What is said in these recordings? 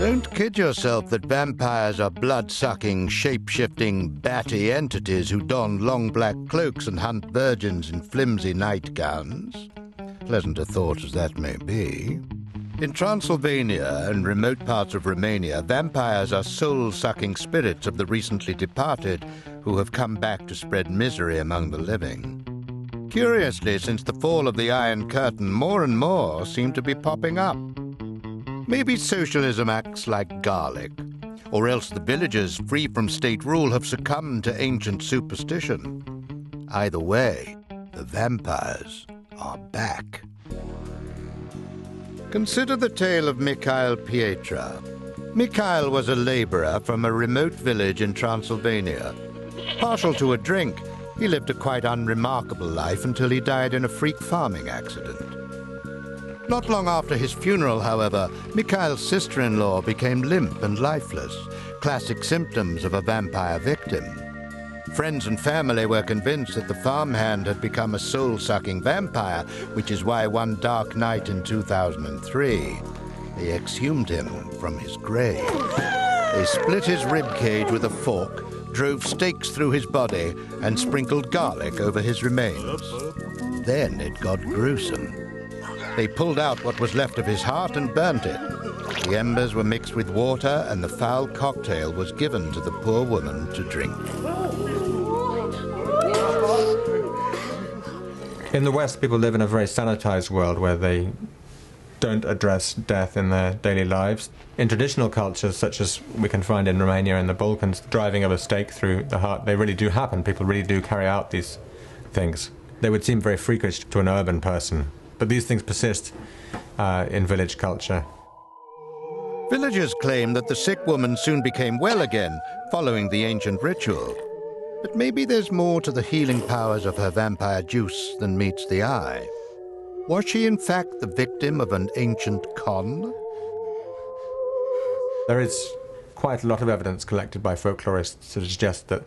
Don't kid yourself that vampires are blood-sucking, shape-shifting, batty entities who don long black cloaks and hunt virgins in flimsy nightgowns. Pleasant a thought as that may be. In Transylvania and remote parts of Romania, vampires are soul-sucking spirits of the recently departed who have come back to spread misery among the living. Curiously, since the fall of the Iron Curtain, more and more seem to be popping up. Maybe socialism acts like garlic, or else the villagers, free from state rule, have succumbed to ancient superstition. Either way, the vampires are back. Consider the tale of Mikhail Pietra. Mikhail was a laborer from a remote village in Transylvania. Partial to a drink, he lived a quite unremarkable life until he died in a freak farming accident. Not long after his funeral, however, Mikhail's sister-in-law became limp and lifeless, classic symptoms of a vampire victim. Friends and family were convinced that the farmhand had become a soul-sucking vampire, which is why one dark night in 2003, they exhumed him from his grave. They split his ribcage with a fork, drove stakes through his body, and sprinkled garlic over his remains. Then it got gruesome. They pulled out what was left of his heart and burnt it. The embers were mixed with water, and the foul cocktail was given to the poor woman to drink. In the West, people live in a very sanitized world where they don't address death in their daily lives. In traditional cultures, such as we can find in Romania and the Balkans, driving of a stake through the heart, they really do happen. People really do carry out these things. They would seem very freakish to an urban person. But these things persist in village culture. Villagers claim that the sick woman soon became well again, following the ancient ritual. But maybe there's more to the healing powers of her vampire juice than meets the eye. Was she in fact the victim of an ancient con? There is quite a lot of evidence collected by folklorists to suggest that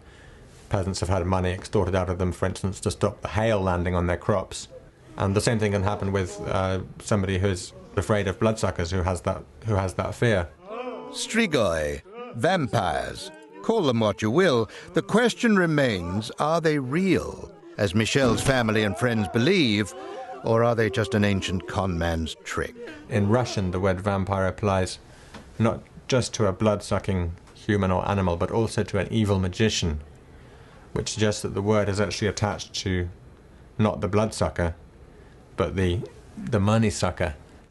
peasants have had money extorted out of them, for instance, to stop the hail landing on their crops. And the same thing can happen with somebody who's afraid of bloodsuckers, who has that fear. Strigoi, vampires. Call them what you will, the question remains, are they real, as Michelle's family and friends believe, or are they just an ancient conman's trick? In Russian, the word vampire applies not just to a blood-sucking human or animal, but also to an evil magician, which suggests that the word is actually attached to not the bloodsucker, but the money sucker.